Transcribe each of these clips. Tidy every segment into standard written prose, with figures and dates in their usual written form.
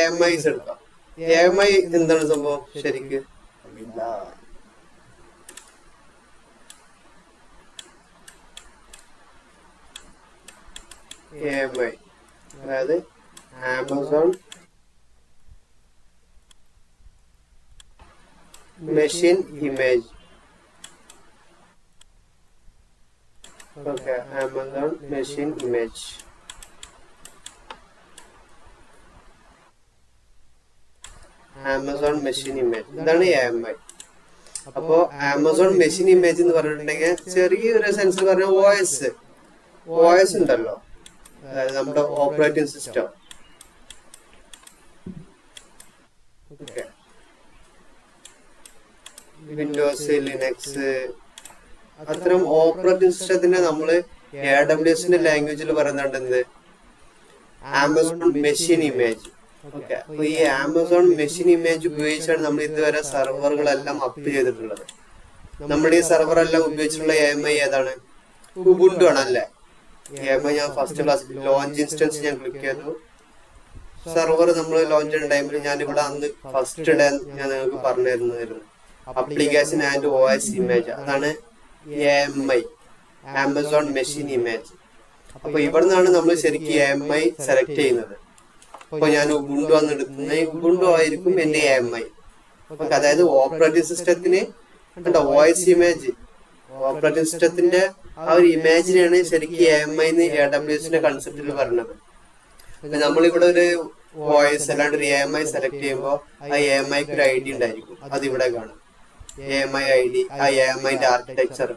AMIs എടുക്കാം. AMI എന്താണ് സംഭവം ശരിക്ക്? AMI അതായത് Amazon machine image. Okay, Amazon machine image. Amazon machine image ഇതാണ് AMI. അപ്പോ ആമസോൺ മെഷീൻ ഇമേജ് എന്ന് പറഞ്ഞിട്ടുണ്ടെങ്കിൽ ചെറിയൊരു സെൻസിൽ പറഞ്ഞ OS ഉണ്ടല്ലോ, അതായത് നമ്മുടെ operating system. Okay, Windows, Linux, അത്തരം ഓപ്പറേറ്റിംഗ് സിസ്റ്റത്തിന്റെ നമ്മള് AWSന്റെ ലാംഗ്വേജിൽ പറയുന്നുണ്ട് എന്ത്? Amazon machine image. ഓക്കെ, അപ്പൊ ഈ ആമസോൺ മെഷീൻ ഇമേജ് ഉപയോഗിച്ചാണ് നമ്മൾ ഇതുവരെ സെർവറുകളെല്ലാം അപ്പ് ചെയ്തിട്ടുള്ളത്. നമ്മുടെ ഈ സെർവർ എല്ലാം ഉപയോഗിച്ചിട്ടുള്ള AMI ഏതാണ്? ഉബുണ്ടു ആണല്ലേ? AMI ഞാൻ ഫസ്റ്റ് ക്ലാസ് ലോഞ്ച് ഇൻസ്റ്റൻസ് ഞാൻ ക്ലിക്ക് ചെയ്തു. സെർവർ നമ്മൾ ലോഞ്ച് ചെയ്യുന്ന ടൈമിൽ ഞാൻ ഇവിടെ അന്ന് ഫസ്റ്റ് ഡേ ഞാൻ നിങ്ങൾക്ക് പറഞ്ഞു തരുന്നതായിരുന്നു അപ്ലിക്കേഷൻ ആൻഡ് OS ഇമേജ്. അതാണ് AMI, ആമസോൺ മെഷീൻ ഇമേജ്. അപ്പൊ ഇവിടെ നിന്നാണ് നമ്മൾ ശരിക്കും AMI സെലക്ട് ചെയ്യുന്നത്. അപ്പൊ ഞാൻ ഉബുണ്ടു വന്നെടുക്കുന്ന ഉബുണ്ടു ആയിരിക്കും എന്റെ AMI. അതായത് ഓപ്പറേറ്റിംഗ് സിസ്റ്റത്തിന് OS ഇമേജ്, ഓപ്പറേറ്റിംഗ് സിസ്റ്റത്തിന്റെ ആ ഒരു ഇമേജിനെയാണ് ശരിക്കും AMI എന്ന് AWSന്റെ കൺസെപ്റ്റിൽ പറഞ്ഞത്. നമ്മളിവിടെ ഒരു OS അല്ലാണ്ട് ഒരു AMI സെലക്ട് ചെയ്യുമ്പോൾ ആ AMIക്ക് ഒരു ID ഉണ്ടായിരിക്കും, അതിവിടെ കാണും. AMI ID, ആ AMIന്റെ ആർക്കിടെക്ചർ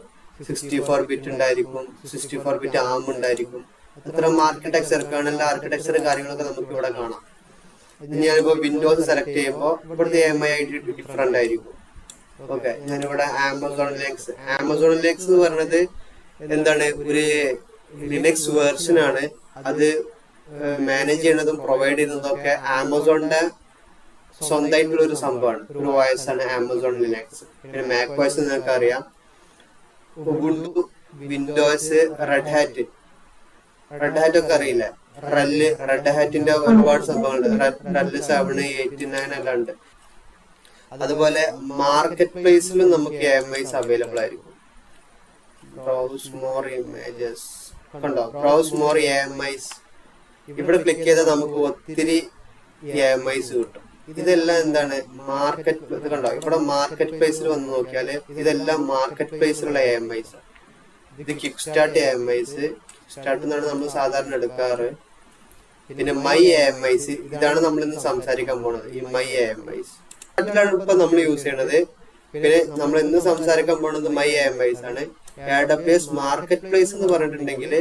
64 ബിറ്റ് ഉണ്ടായിരിക്കും, 64 ബിറ്റ് ARM ഉണ്ടായിരിക്കും. അത്തരം ആർക്കിടെക്ചർ, കേർണൽ ആർക്കിടെക്ചർ കാര്യങ്ങളൊക്കെ നമുക്ക് ഇവിടെ കാണാം. ഞാനിപ്പോ വിൻഡോസ് സെലക്ട് ചെയ്യുമ്പോൾ ഇവിടുത്തെ AMI ID ഡിഫറെന്റ് ആയിരിക്കും. ഓക്കെ, ഞാനിവിടെ ആമസോൺ ലിനക്സ് എന്ന് പറയുന്നത് എന്താണ്? ഒരു ലിനക്സ് വേർഷൻ ആണ്. അത് മാനേജ് ചെയ്യുന്നതും പ്രൊവൈഡ് ചെയ്യുന്നതും ഒക്കെ ആമസോണിന്റെ സ്വന്തമായിട്ടുള്ള ഒരു സംഭവമാണ്, ഒരു OS ആണ് ആമസോൺ ലിനക്സ്. പിന്നെ MacOS നിങ്ങൾക്ക് അറിയാം, ഉബുണ്ടു, വിൻഡോസ്, റെഡ് ഹാറ്റ് ഒക്കെ അറിയില്ലേ? റെഡ് ഹാറ്റിന്റെ ഒരുപാട് സംഭവങ്ങളുണ്ട്. RHEL 7, 8, 9 എല്ലാം ഉണ്ട്. അതുപോലെ മാർക്കറ്റ് പ്ലേസിലും നമുക്ക് AMIs അവൈലബിൾ ആയിരിക്കും. ബ്രൗസ് മോർ ഇമേജസ് കണ്ടോ? Browse more AMIs. ഇവിടെ ക്ലിക്ക് ചെയ്താൽ നമുക്ക് ഒത്തിരി AMIs കിട്ടും. ഇതെല്ലാം എന്താണ്? മാർക്കറ്റ്. ഇത് കണ്ടോ? ഇവിടെ മാർക്കറ്റ് പ്ലേസിൽ വന്ന് നോക്കിയാല് ഇതെല്ലാം മാർക്കറ്റ് പ്ലേസിലുള്ള AMIs. ഇത് കിക്ക് സ്റ്റാർട്ട് AMIs, സ്റ്റാർട്ട് എന്നാണ് നമ്മൾ സാധാരണ എടുക്കാറ്. പിന്നെ മൈ AMIs, ഇതാണ് നമ്മൾ ഇന്ന് സംസാരിക്കാൻ പോണത്. ഈ മൈ AMIs ാണ് ഇപ്പൊ നമ്മൾ യൂസ് ചെയ്യണത്. പിന്നെ നമ്മൾ ഇന്ന് സംസാരിക്കാൻ പോണത് മൈ AMIs ആണ്. AWS മാർക്കറ്റ് പ്ലേസ് എന്ന് പറഞ്ഞിട്ടുണ്ടെങ്കിൽ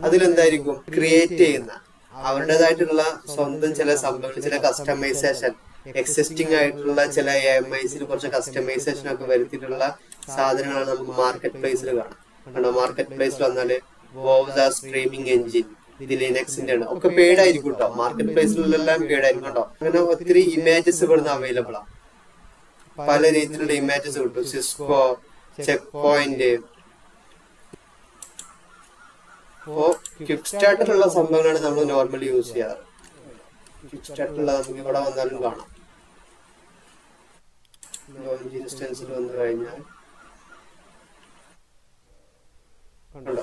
അതിലെന്തായിരിക്കും? ക്രിയേറ്റ് ചെയ്യുന്ന അവരുടേതായിട്ടുള്ള സ്വന്തം ചില സംഭവങ്ങൾ, ചില കസ്റ്റമൈസേഷൻ, എക്സിസ്റ്റിംഗ് ആയിട്ടുള്ള ചില AMIsൽ കുറച്ച് കസ്റ്റമൈസേഷൻ ഒക്കെ വരുത്തിയിട്ടുള്ള സാധനങ്ങളാണ് നമുക്ക് മാർക്കറ്റ് പ്ലേസിൽ കാണാം. കണ്ടോ? മാർക്കറ്റ് പ്ലേസിൽ വന്നാല് വോവ്സ സ്ട്രീമിംഗ് എഞ്ചിൻ, ഇത് ലിനക്സിന്റെ ആണ്. ഒക്കെ പെയ്ഡ് ആയിരിക്കും കേട്ടോ. മാർക്കറ്റ് പ്ലേസിലെല്ലാം പെയ്ഡ് ആയിരിക്കും കേട്ടോ. അങ്ങനെ ഒത്തിരി ഇമേജസ് ഇവിടുന്ന് അവൈലബിൾ ആണ്. പല രീതിയിലുള്ള ഇമേജസ് കിട്ടും. Cisco, check point. അപ്പോ ക്വിക്ക് സ്റ്റാർട്ടിലുള്ള സംഭവങ്ങളാണ് നമ്മൾ നോർമലി യൂസ് ചെയ്യാറ്. ക്വിക്ക് സ്റ്റാർട്ടിലുള്ള നമുക്ക് ഇവിടെ വന്നാലും കാണാം. ലോഞ്ച് ഇൻസ്റ്റൻസിൽ വന്നു കഴിഞ്ഞാൽ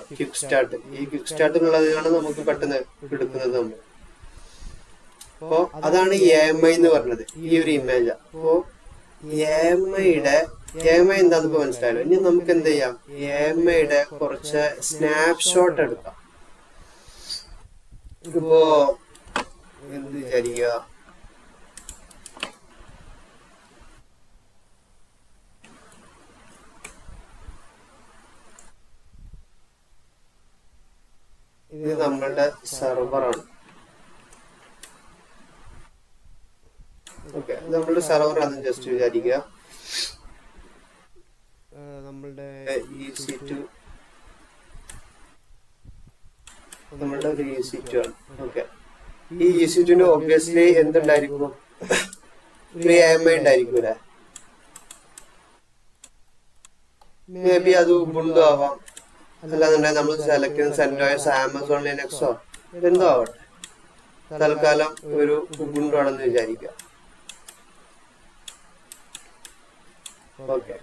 ക്വിക്ക് സ്റ്റാർട്ട്, ഈ ക്വിക്ക് സ്റ്റാർട്ടിനുള്ളതാണ് നമുക്ക് പെട്ടെന്ന് എടുക്കുന്നത് നമ്മൾ. അപ്പോ അതാണ് AMI എന്ന് പറഞ്ഞത്, ഈ ഒരു ഇമേജ്. അപ്പോ AMI എന്താന്ന് ഇപ്പൊ മനസ്സിലായല്ലോ. ഇനി നമുക്ക് എന്ത് ചെയ്യാം? AMIയുടെ കുറച്ച് സ്നാപ്ഷോട്ട് എടുക്കാം. ഇപ്പോ എന്ത് വിചാരിക്കുക? ഇത് നമ്മളുടെ സെർവറാണ്. ഓക്കെ, നമ്മളുടെ സെർവർ ആണെന്ന് ജസ്റ്റ് വിചാരിക്കുക. നമ്മളുടെ EC2 നമ്മളുടെ ഒരു EC2 ആണ്. ഓക്കെ, ഈ EC2ന്റെ ഒബ്വിയസ്ലി എന്തുണ്ടായിരിക്കും? ഒരു AMI ഉണ്ടായിരിക്കൂലേ? മേ ബി അത് ഉബുണ്ടു ആവാം, അല്ലാന്നുണ്ടെങ്കിൽ നമ്മൾ സെലക്ട് ചെയ്യുന്ന CentOS, ആമസോൺ ലിനക്സോ എന്തോ ആവട്ടെ. തൽക്കാലം ഒരു ഉബുണ്ടു ആണെന്ന് വിചാരിക്കുക. ഓക്കെ,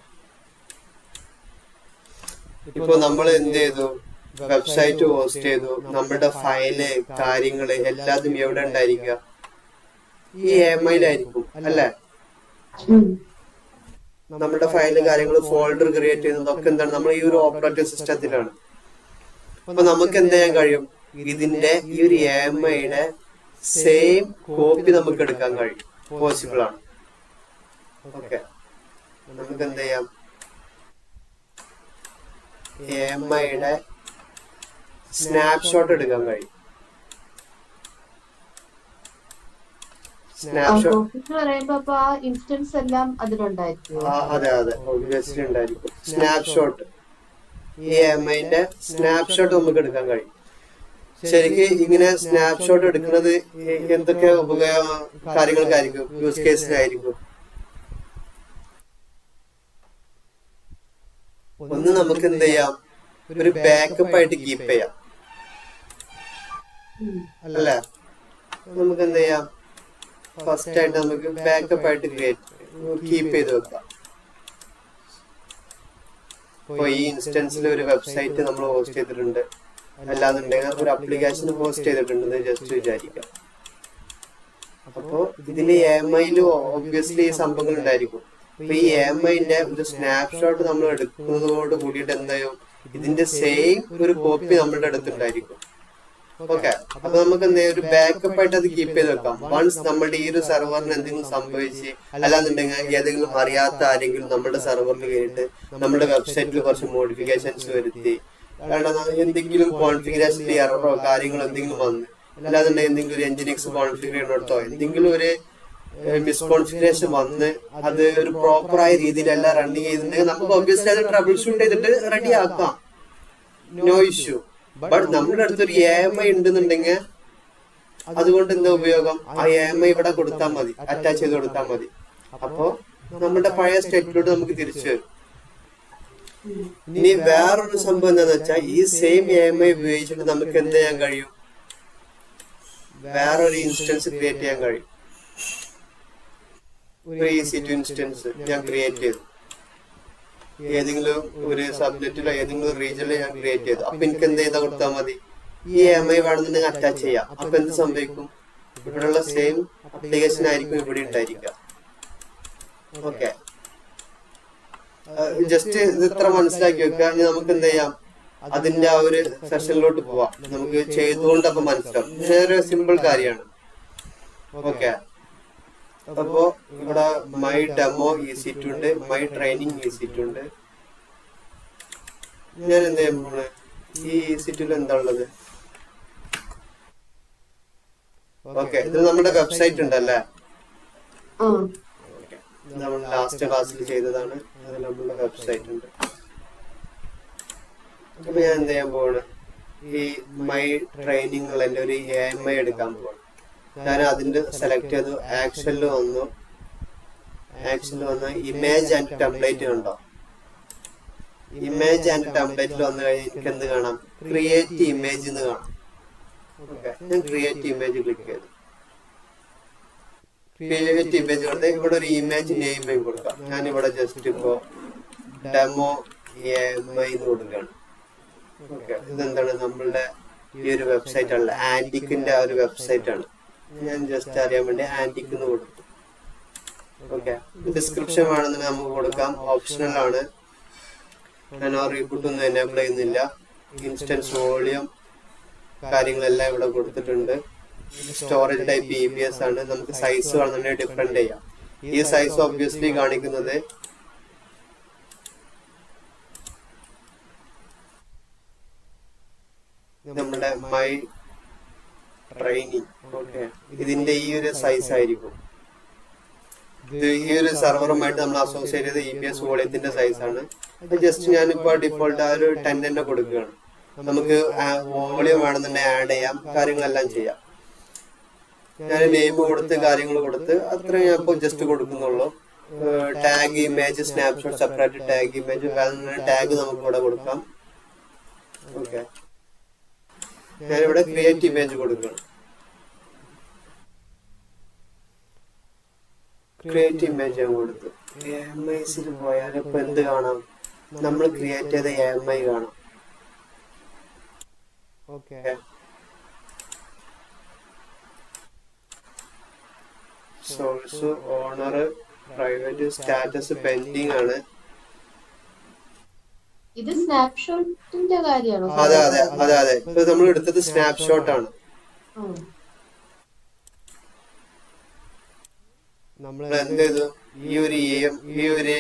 ഇപ്പൊ നമ്മൾ എന്ത് ചെയ്തു, വെബ്സൈറ്റ് ഹോസ്റ്റ് ചെയ്തു, നമ്മുടെ ഫയല് കാര്യങ്ങള് എല്ലാതും എവിടെ ഉണ്ടായിരിക്കുക, ഈ AMIയിലായിരിക്കും അല്ലെ. നമ്മുടെ ഫയല് കാര്യങ്ങൾ ഫോൾഡർ ക്രിയേറ്റ് ചെയ്യുന്നതൊക്കെ എന്താണ്, നമ്മൾ ഈ ഒരു ഓപ്പറേറ്റിംഗ് സിസ്റ്റത്തിലാണ്. അപ്പൊ നമുക്ക് എന്ത് ചെയ്യാൻ കഴിയും, ഇതിന്റെ ഈ ഒരു AMIയുടെ സെയിം കോപ്പി നമുക്ക് എടുക്കാൻ കഴിയും, പോസിബിൾ ആണ്. ഓക്കെ, നമുക്ക് എന്ത് ചെയ്യാം, AMIയുടെ സ്നാപ്ഷോട്ട് എടുക്കാൻ കഴിയും. അതെ അതെ, ഒബ്വിയസ്ലി ഉണ്ടായിരിക്കും സ്നാപ്ഷോട്ട്. ഈ AMIന്റെ സ്നാപ്ഷോട്ട് നമുക്ക് എടുക്കാൻ കഴിയും. ശരിക്കും ഇങ്ങനെ സ്നാപ്ഷോട്ട് എടുക്കുന്നത് എന്തൊക്കെ കാര്യങ്ങൾക്കായിരിക്കും, യൂസ് കേസിനായിരിക്കും. ഒന്ന് നമുക്ക് എന്ത് ചെയ്യാം, ഒരു ബാക്കപ്പ് ആയിട്ട് കീപ്പ് ചെയ്യാം അല്ലേ. നമുക്ക് എന്ത് ചെയ്യാം, ഫസ്റ്റ് ആയിട്ട് നമുക്ക് ബാക്കപ്പ് ആയിട്ട് കീപ്പ് ചെയ്ത് വെക്കാം. ഇപ്പൊ ഈ ഇൻസ്റ്റൻസിൽ ഒരു വെബ്സൈറ്റ് നമ്മൾ ഹോസ്റ്റ് ചെയ്തിട്ടുണ്ട്, അല്ലാന്നുണ്ടെങ്കിൽ ഒരു അപ്ലിക്കേഷൻ ഹോസ്റ്റ് ചെയ്തിട്ടുണ്ടെന്ന് ജസ്റ്റ് വിചാരിക്കാം. അപ്പോ ഇതില് AMIയില് ഒബ്വിയസ്ലി ഈ സംഭവങ്ങൾ ഉണ്ടായിരിക്കും. അപ്പൊ ഈ AMIന്റെ ഒരു സ്നാപ്ഷോട്ട് നമ്മൾ എടുക്കുന്നതോട് കൂടിയിട്ട് എന്തായും, ഇതിന്റെ സെയിം ഒരു കോപ്പി നമ്മളുടെ അടുത്തുണ്ടായിരിക്കും. ഓക്കെ, അപ്പൊ നമുക്ക് എന്താ ഒരു ബാക്കപ്പ് ആയിട്ട് അത് കീപ്പ് ചെയ്ത് വെക്കാം. വൺസ് നമ്മുടെ ഈ ഒരു സെർവറിന് എന്തെങ്കിലും സംഭവിച്ച്, അല്ലാന്നുണ്ടെങ്കിൽ ഏതെങ്കിലും അറിയാത്ത ആരെങ്കിലും നമ്മുടെ സെർവറിൽ കയറിയിട്ട് നമ്മുടെ വെബ്സൈറ്റിൽ കുറച്ച് മോഡിഫിക്കേഷൻസ് വരുത്തി, കാരണം എന്തെങ്കിലും കോൺഫിഗറേഷനിൽ എററോ കാര്യങ്ങളോ എന്തെങ്കിലും വന്ന്, അല്ലാന്നുണ്ടെങ്കിൽ എന്തെങ്കിലും ഒരു എൻജിനിക്സ് കോൺഫിഗർ ചെയ്യുന്നിടത്തോ എന്തെങ്കിലും ഒരു മിസ്കോൺഫിഗറേഷൻ വന്ന് അത് ഒരു പ്രോപ്പറായ രീതിയിലല്ല റണ്ണിങ് ചെയ്തിട്ടുണ്ടെങ്കിൽ നമുക്ക് ഒബ്വിയസ്ലി അത് ട്രബിൾ ഷൂട്ട് ചെയ്തിട്ട് റെഡി ആക്കാം, നോ ഇഷ്യൂ. ബട്ട് നമ്മുടെ അടുത്തൊരു AMI ഉണ്ടെന്നുണ്ടെങ്കിൽ അതുകൊണ്ട് എന്താ ഉപയോഗം, ആ AMI ഇവിടെ കൊടുത്താൽ മതി, അറ്റാച്ച് ചെയ്ത് കൊടുത്താൽ മതി. അപ്പോ നമ്മുടെ പഴയ സ്റ്റേറ്റിലോട്ട് നമുക്ക് തിരിച്ചു വരും. ഇനി വേറൊരു സംഭവം എന്താന്ന് വെച്ചാൽ, ഈ സെയിം AMI ഉപയോഗിച്ചിട്ട് നമുക്ക് എന്ത് ചെയ്യാൻ കഴിയും, വേറൊരു ഇൻസ്റ്റൻസ് ക്രിയേറ്റ് ചെയ്യാൻ കഴിയും. ഒരു EC2 ഇൻസ്റ്റൻസ് ഞാൻ ക്രിയേറ്റ് ചെയ്തു, ഏതെങ്കിലും ഒരു സബ്നെറ്റിലോ ഏതെങ്കിലും ഒരു റീജിയനിലോ ഞാൻ ക്രിയേറ്റ് ചെയ്തു. അപ്പൊ എനിക്ക് എന്ത് ചെയ്താൽ കൊടുത്താൽ മതി, ഈ AMI വേണമെന്നുണ്ടെങ്കിൽ അറ്റാച്ച് ചെയ്യാം. അപ്പൊ എന്ത് സംഭവിക്കും, ഇവിടെയുള്ള സെയിം അപ്ലിക്കേഷൻ ആയിരിക്കും ഇവിടെ ഉണ്ടായിരിക്കുക. ഓക്കെ, ജസ്റ്റ് ഇത് ഇത്ര മനസ്സിലാക്കി വെക്കുക. നമുക്ക് എന്ത് ചെയ്യാം, അതിന്റെ ആ ഒരു സെഷനിലോട്ട് പോവാം. നമുക്ക് ചെയ്തുകൊണ്ട് അപ്പൊ മനസ്സിലാവും. ഇതൊരു സിമ്പിൾ കാര്യമാണ്. ഓക്കെ, അപ്പോ ഇവിടെ മൈ ഡെമോ EC2 ഉണ്ട്, മൈ ട്രെയിനിങ് EC2 ഉണ്ട്. ഞാൻ എന്ത് ചെയ്യുമ്പോൾ ഈ EC2 എന്താ ഉള്ളത്, ഓക്കെ, ഇത് നമ്മുടെ വെബ്സൈറ്റ് ഉണ്ടല്ലേ, നമ്മൾ ലാസ്റ്റ് ക്ലാസ്സിൽ ചെയ്തതാണ്. അതിൽ നമ്മുടെ വെബ്സൈറ്റ് ഉണ്ട്. അപ്പൊ ഞാൻ എന്ത് ചെയ്യാൻ പോവാണ്, ഈ മൈ ട്രെയിനിങ് എന്റെ ഒരു AMI എടുക്കാൻ പോവാണ്. ഞാൻ അതിന്റെ സെലക്ട് ചെയ്തു, ആക്ഷനിൽ വന്നു ഇമേജ് ആൻഡ് ടെംപ്ലേറ്റ് കണ്ടോ. ഇമേജ് ആൻഡ് ടെംപ്ലേറ്റിൽ വന്നു കഴിഞ്ഞാൽ എനിക്ക് എന്ത് കാണാം, ക്രിയേറ്റ് ഇമേജ് എന്ന് കാണാം. ഓക്കെ, ഞാൻ ക്രിയേറ്റ് ഇമേജ് ക്ലിക്ക് ചെയ്തു. ക്രിയേറ്റ് ഇമേജ് കൊടുത്ത് ഇവിടെ ഒരു ഇമേജ് നെയിം കൊടുക്കാം. ഞാൻ ഇവിടെ ജസ്റ്റ് ഇപ്പോ ഡെമോ AMI എന്ന് കൊടുക്കുകയാണ്. ഓക്കെ, ഇതെന്താണ്, നമ്മളുടെ ഈ ഒരു വെബ്സൈറ്റ് ആണ്, ആന്റിക്കിന്റെ ആ ഒരു വെബ്സൈറ്റ് ആണ്. ഞാൻ ജസ്റ്റ് അറിയാൻ വേണ്ടി ആന്റിക് എന്ന് കൊടുത്തു. ഓക്കെ, ഡിസ്ക്രിപ്ഷൻ വേണമെന്ന് നമുക്ക് കൊടുക്കാം, ഓപ്ഷണൽ ആണ്. ഞാൻ ആ റീബൂട്ട് ഒന്നും എനേബിൾ ചെയ്യുന്നില്ല. ഇൻസ്റ്റൻസ് വോളിയം കാര്യങ്ങളെല്ലാം ഇവിടെ കൊടുത്തിട്ടുണ്ട്. സ്റ്റോറേജ് ടൈപ്പ് EBS ആണ്. നമുക്ക് സൈസ് വേണമെന്നുണ്ടെങ്കിൽ ഡിഫറെന്റ് ചെയ്യാം. ഈ സൈസ് ഒബ്വിയസ്ലി കാണിക്കുന്നത് നമ്മുടെ മൈ ട്രെയിനിങ്. ഓക്കെ, ഇതിന്റെ ഈ ഒരു സൈസ് ആയിരിക്കും. ഇത് ഈ ഒരു സെർവറുമായിട്ട് നമ്മൾ അസോസിയേറ്റ് ചെയ്ത EBS വോളിയത്തിന്റെ സൈസ് ആണ്. ജസ്റ്റ് ഞാനിപ്പോ ഡിഫോൾട്ട് ആ ഒരു 10 തന്നെ കൊടുക്കുകയാണ്. നമുക്ക് വോളിയം വേണമെന്നുണ്ടെങ്കിൽ ആഡ് ചെയ്യാം, കാര്യങ്ങളെല്ലാം ചെയ്യാം. ഞാൻ നെയിം കൊടുത്ത് കാര്യങ്ങൾ കൊടുത്ത് അത്രയും ഞാൻ ഇപ്പോൾ ജസ്റ്റ് കൊടുക്കുന്നുള്ളൂ. Tag image snapshot separate tag image tag നമുക്ക് ഇവിടെ കൊടുക്കാം. ഓക്കെ, ഞാനിവിടെ ക്രിയേറ്റ് ഇമേജ് കൊടുക്കണം. ക്രിയേറ്റ് ഇമേജ് ഞാൻ കൊടുത്തു. AMIസിൽ പോയാൽ ഇപ്പൊ എന്ത് കാണാം? നമ്മൾ ക്രിയേറ്റ് ചെയ്ത AMI കാണാം. Source, owner, private, status pending ആണ്. ഇത് സ്നാപ്ഷോട്ടിന്റെ കാര്യമാണോ? അതെ അതെ അതെ അതെ. ഇപ്പൊ നമ്മൾ എടുത്തത് സ്നാപ്ഷോട്ട് ആണ്. നമ്മൾ എന്ത് ചെയ്തു? ഈ ഒരു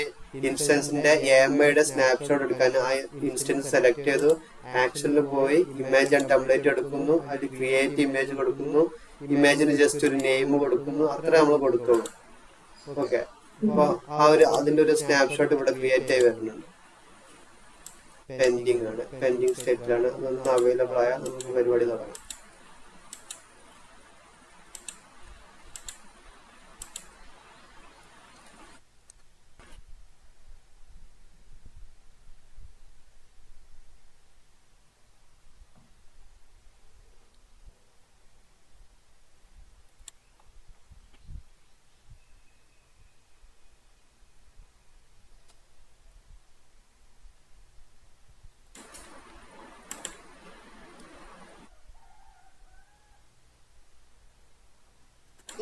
ഇൻസ്റ്റൻസിന്റെ AMIയുടെ സ്നാപ്ഷോട്ട് എടുക്കാൻ ആ ഇൻസ്റ്റൻസ് സെലക്ട് ചെയ്തു. ആക്ഷനിൽ പോയി ഇമേജ് ആൻഡ് ടെംപ്ലേറ്റ് എടുക്കുന്നു. അതിൽ ക്രിയേറ്റ് ഇമേജ് കൊടുക്കുന്നു. ഇമേജിന് ജസ്റ്റ് ഒരു നെയിം കൊടുക്കുന്നു. അത്ര നമ്മൾ കൊടുക്കുള്ളൂ. ഓക്കെ. അപ്പൊ അതിന്റെ ഒരു സ്നാപ്ഷോട്ട് ഇവിടെ ക്രിയേറ്റ് ആയി വരുന്നുണ്ട്. പെൻഡിങ് ആണ്, പെൻഡിങ് സ്റ്റേറ്റിലാണ്. അതൊന്നും അവൈലബിൾ ആയാൽ നമുക്ക് പരിപാടി തുടങ്ങാം.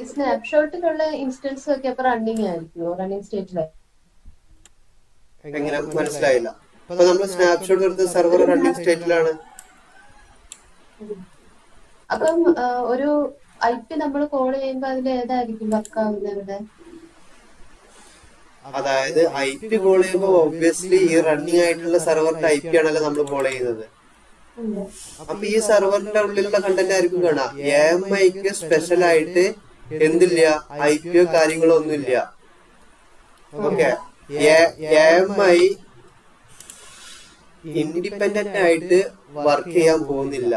ഈ സ്നാപ്ഷോട്ടിലുള്ള ഇൻസ്റ്റൻസ് ഒക്കെ അപ്പൊ റണ്ണിങ് ആയിരിക്കുമോ? റണ്ണിങ് സ്റ്റേറ്റിലായി? എങ്ങനെ മനസ്സിലായില്ല? അപ്പൊ നമ്മൾ സ്നാപ്ഷോട്ട് എടുത്ത് സെർവർ റണ്ണിങ് സ്റ്റേറ്റിലാണ്. അപ്പം ഒരു IP നമ്മൾ കോൾ ചെയ്യുമ്പോ അതിൽ ഏതായിരിക്കും വർക്ക് ആവുന്നത്? അതായത് IP കോൾ ചെയ്യുമ്പോൾ ഒബ്വിയസ്ലി ഈ റണ്ണിങ് ആയിട്ടുള്ള സെർവറിന്റെ IP ആണല്ലോ നമ്മൾ കോൾ ചെയ്യുന്നത്. അപ്പൊ ഈ സെർവറിന്റെ ഉള്ളിലുള്ള കണ്ടന്റ് ആയിരിക്കും കാണാം. AMIക്ക് സ്പെഷ്യൽ ആയിട്ട് എന്തില്ല? IPO കാര്യങ്ങളോ ഒന്നുമില്ല. ഓക്കെ. AMI ഇൻഡിപെൻഡന്റ് ആയിട്ട് വർക്ക് ചെയ്യാൻ പോകുന്നില്ല.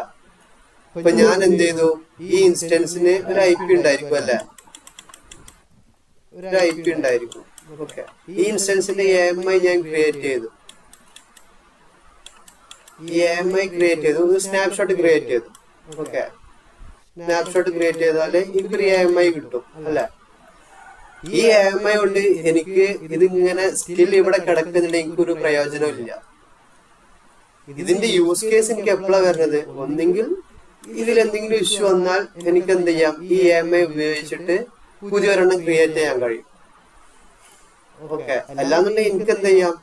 ഇപ്പൊ ഞാൻ എന്ത് ചെയ്തു? ഈ ഇൻസ്റ്റൻസിന് ഒരു IP ഉണ്ടായിരിക്കും അല്ലെ? ഒരു IP ഉണ്ടായിരിക്കും. ഓക്കെ. ഈ ഇൻസ്റ്റൻസിന്റെ AMI ഞാൻ ക്രിയേറ്റ് ചെയ്തു. ഈ AMI ക്രിയേറ്റ് ചെയ്തു. ഒരു സ്നാപ്ഷോട്ട് ക്രിയേറ്റ് ചെയ്തു. ഓക്കെ. സ്നാപ്ഷോട്ട് ക്രിയേറ്റ് ചെയ്താല് എനിക്കൊരു AMI കിട്ടും അല്ലെ? ഈ AMI കൊണ്ട് എനിക്ക് ഇതിങ്ങനെ സ്റ്റിൽ ഇവിടെ കിടക്കുന്നുണ്ടെങ്കിൽ എനിക്കൊരു പ്രയോജനമില്ല. ഇതിന്റെ യൂസ് കേസ് എനിക്ക് എപ്പോഴാണ് വരുന്നത്? ഒന്നെങ്കിൽ ഇതിൽ എന്തെങ്കിലും ഇഷ്യൂ വന്നാൽ എനിക്ക് എന്ത് ചെയ്യാം? ഈ AMI ഉപയോഗിച്ചിട്ട് പുതിയൊരെണ്ണം ക്രിയേറ്റ് ചെയ്യാൻ കഴിയും. ഓക്കെ. അല്ലാന്നുണ്ടെങ്കിൽ എനിക്ക് എന്ത് ചെയ്യാം?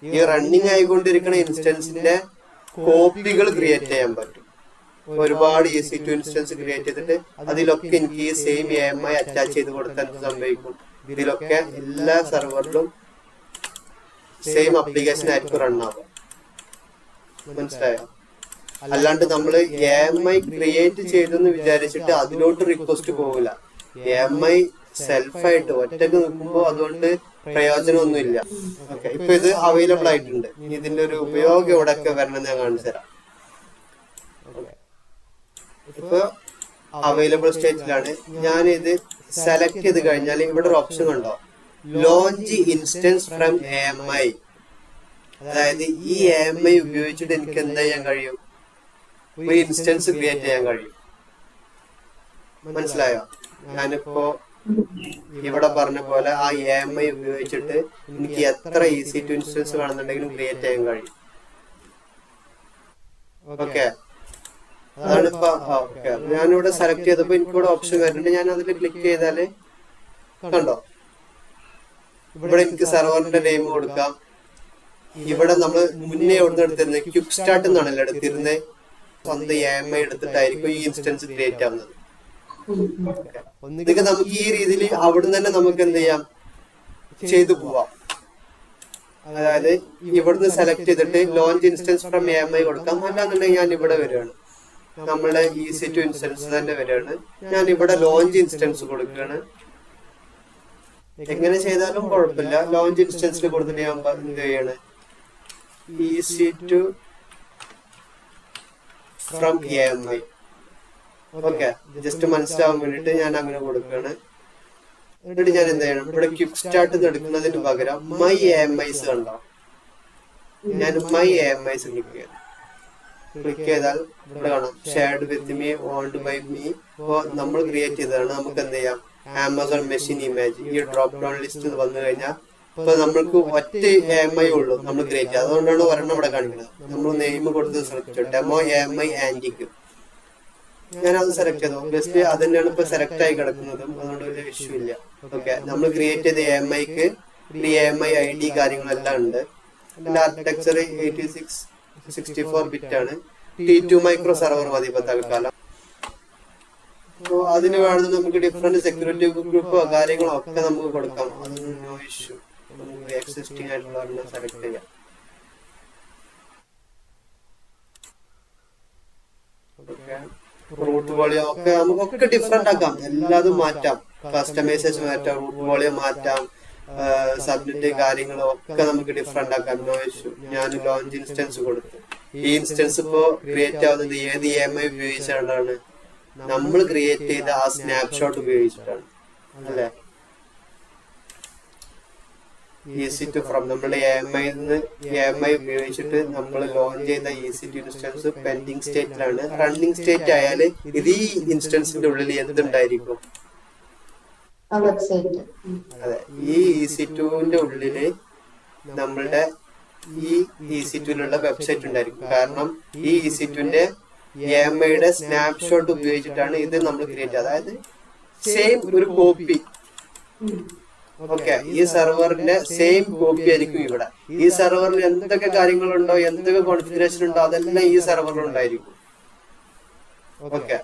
ഈ റണ്ണിങ് ആയിക്കൊണ്ടിരിക്കുന്ന ഇൻസ്റ്റൻസിന്റെ കോപ്പികൾ ക്രിയേറ്റ് ചെയ്യാൻ പറ്റും. ഒരുപാട് EC2 ഇൻസ്റ്റൻസ് ക്രിയേറ്റ് ചെയ്തിട്ട് അതിലൊക്കെ എനിക്ക് ഈ സെയിം AMI അറ്റാച്ച് ചെയ്ത് കൊടുത്താൽ എന്ത് സംഭവിക്കും? ഇതിലൊക്കെ എല്ലാ സെർവറിലും സെയിം ആപ്ലിക്കേഷൻ ആയിരിക്കും റൺ ആവുക. മനസ്സിലായോ? അല്ലാണ്ട് നമ്മൾ AMI ക്രിയേറ്റ് ചെയ്തെന്ന് വിചാരിച്ചിട്ട് അതിലോട്ട് റിക്വസ്റ്റ് പോകില്ല. AMI സെൽഫായിട്ട് ഒറ്റക്ക് നിൽക്കുമ്പോൾ അതുകൊണ്ട് പ്രയോജനമൊന്നുമില്ല. ഓക്കെ. ഇപ്പൊ ഇത് അവൈലബിൾ ആയിട്ടുണ്ട്. ഇതിന്റെ ഒരു ഉപയോഗം എവിടെയൊക്കെ വരണം ഞാൻ കാണിച്ചു തരാം. ഇപ്പൊ അവൈലബിൾ സ്റ്റേറ്റിലാണ്. ഞാൻ ഇത് സെലക്ട് ചെയ്ത് കഴിഞ്ഞാൽ ഇവിടെ ഒരു ഓപ്ഷൻ ഉണ്ടോ? Launch instance from AMI. അതായത് ഈ AMI ഉപയോഗിച്ചിട്ട് എനിക്ക് എന്താ ചെയ്യാൻ കഴിയും? ഒരു ഇൻസ്റ്റൻസ് ക്രിയേറ്റ് ചെയ്യാൻ കഴിയും. മനസ്സിലായോ? ഞാനിപ്പോ ഇവിടെ പറഞ്ഞ പോലെ ആ AMI ഉപയോഗിച്ചിട്ട് എനിക്ക് എത്ര EC2 ഇൻസ്റ്റൻസ് വേണമെന്നുണ്ടെങ്കിലും ക്രിയേറ്റ് ചെയ്യാൻ കഴിയും. ഓക്കെ. അതാണ് ഇപ്പൊ. ഓക്കെ. ഞാനിവിടെ സെലക്ട് ചെയ്തപ്പോ എനിക്കിവിടെ ഓപ്ഷൻ വരുന്നുണ്ട്. ഞാൻ അതിൽ ക്ലിക്ക് ചെയ്താല് കണ്ടോ? ഇവിടെ എനിക്ക് സെർവറിന്റെ നെയിം കൊടുക്കാം. ഇവിടെ നമ്മൾ മുന്നേ എവിടുന്ന് എടുത്തിരുന്നത്? ക്വിക്ക് സ്റ്റാർട്ട് എന്നാണല്ലോ എടുത്തിരുന്നത്. സ്വന്തം AMI എടുത്തിട്ടായിരിക്കും ഈ ഇൻസ്റ്റൻസ് ക്രിയേറ്റ് ആവുന്നത്. ഒന്നുകിൽ നമുക്ക് ഈ രീതിയിൽ അവിടുന്ന് തന്നെ നമുക്ക് എന്ത് ചെയ്യാം? ചെയ്തു പോവാം. അതായത് ഇവിടുന്ന് സെലക്ട് ചെയ്തിട്ട് ലോഞ്ച് ഇൻസ്റ്റൻസ് ഫ്രം AMI കൊടുക്കാം. അല്ലാന്നുണ്ടെങ്കിൽ ഞാൻ ഇവിടെ വരികയാണ്. നമ്മളെ EC2 ഇൻസ്റ്റൻസ് തന്നെ വരികയാണ്. ഞാൻ ഇവിടെ ലോഞ്ച് ഇൻസ്റ്റൻസ് കൊടുക്കുകയാണ്. എങ്ങനെ ചെയ്താലും കുഴപ്പമില്ല. ലോഞ്ച് ഇൻസ്റ്റൻസിൽ കൊടുത്തിട്ട് ഞാൻ എന്ത് ചെയ്യാണ്? EC2 from AMI. Okay. Just മനസ്സിലാവാൻ വേണ്ടിട്ട് ഞാൻ അങ്ങനെ കൊടുക്കുകയാണ്. എന്നിട്ട് ഞാൻ എന്ത് ചെയ്യണം? ഇവിടെ ക്വിക്ക് സ്റ്റാർട്ട് എടുക്കുന്നതിന് പകരം മൈ AMIs കണ്ടോ? ഞാൻ മൈ AMIs ക്ലിക്ക് ചെയ്യാം. ക്ലിക്ക് ചെയ്താൽ ഇവിടെ കാണാം shared with me, owned by me. അപ്പോൾ നമ്മൾ ക്രിയേറ്റ് ചെയ്തതാണ്. നമുക്ക് എന്ത് ചെയ്യാം? ആമസോൺ മെഷീൻ ഇമേജ് ഈ ഡ്രോപ്പ് ഡൗൺ ലിസ്റ്റ് വന്നു കഴിഞ്ഞാൽ ഇപ്പൊ നമ്മൾക്ക് ഒറ്റ AMI ഉള്ളൂ നമ്മൾ ക്രിയേറ്റ് ചെയ്യുക. അതുകൊണ്ടാണ് ഒരെണ്ണം ഇവിടെ കാണിക്കുന്നത്. നമ്മൾ നെയിം കൊടുത്ത് സെലക്ട് ചെയ്തു ഡെമോ AMI ആന്റിക്. ഞാനത് സെലക്ട് ചെയ്തു. ഒബ്വിയസ്ലി അത് തന്നെയാണ് ഇപ്പൊ സെലക്ട് ആയി കിടക്കുന്നതും, അതുകൊണ്ട് വലിയ ഇഷ്യൂ ഇല്ല. ഓക്കെ, നമ്മൾ ക്രിയേറ്റ് ചെയ്ത AMIക്ക് AMI ID കാര്യങ്ങളെല്ലാം ഉണ്ട്. ആർക്കിടെക്ചർ 8664 ബിറ്റ് ആണ്. T2 മൈക്രോ സെർവർ മതി ഇപ്പൊ തൽക്കാലം. അതിന് വേണമെന്ന് നമുക്ക് ഡിഫറെന്റ് സെക്യൂരിറ്റി ഗ്രൂപ്പോ കാര്യങ്ങളോ ഒക്കെ നമുക്ക് കൊടുക്കാം. അതൊന്നും നോ ഇഷ്യൂ. നമുക്ക് എക്സിസ്റ്റിംഗ് ആയിട്ടുള്ള സെലക്ട് ചെയ്യാം. റൂട്ട് വോളിയം ഒക്കെ നമുക്കൊക്കെ ഡിഫറെന്റ് ആക്കാം. എല്ലാതും മാറ്റാം, കസ്റ്റമൈസേഷൻ മാറ്റാം, റൂട്ട് വോളിയം മാറ്റാം, സബ്ജക്റ്റ് കാര്യങ്ങളും ഒക്കെ നമുക്ക് ഡിഫറെന്റ് ആക്കാം. No issue. ഞാൻ ലോഞ്ച് ഇൻസ്റ്റൻസ് കൊടുത്തു. ഈ ഇൻസ്റ്റൻസ് ഇപ്പോ ക്രിയേറ്റ് ആവുന്നത് ഏത് AMI ഉപയോഗിച്ചാണ്? നമ്മൾ ക്രിയേറ്റ് ചെയ്ത ആ സ്നാപ്ഷോട്ട് ഉപയോഗിച്ചിട്ടാണ് അല്ലെ. EC2 ഫ്രം നമ്മുടെ AMI ഉപയോഗിച്ചിട്ട് നമ്മൾ ലോഞ്ച് ചെയ്ത EC2 ഇൻസ്റ്റൻസ് പെൻഡിങ് സ്റ്റേറ്റിലാണ്. റണ്ണിങ് സ്റ്റേറ്റ് ആയാൽ ഇത് ഈ ഇൻസ്റ്റൻസിന്റെ ഉള്ളിൽ എന്തുണ്ടായിരിക്കും? അതെ, ഈ EC2ന്റെ ഉള്ളില് നമ്മളുടെ ഈ EC2ലുള്ള വെബ്സൈറ്റ് ഉണ്ടായിരിക്കും. കാരണം ഈ EC2ന്റെ AMIയുടെ സ്നാപ്ഷോട്ട് ഉപയോഗിച്ചിട്ടാണ് ഇത് നമ്മൾ ക്രിയേറ്റ് ചെയ്തത്. അതായത് സെയിം ഒരു കോപ്പി. ഓക്കെ, ഈ സെർവറിന്റെ സെയിം കോപ്പി ആയിരിക്കും ഇവിടെ. ഈ സെർവറിൽ എന്തൊക്കെ കാര്യങ്ങളുണ്ടോ, എന്തൊക്കെ കോൺഫിഗറേഷൻ ഉണ്ടോ, അതെല്ലാം ഈ സെർവറിൽ ഉണ്ടായിരിക്കും. ഓക്കെ,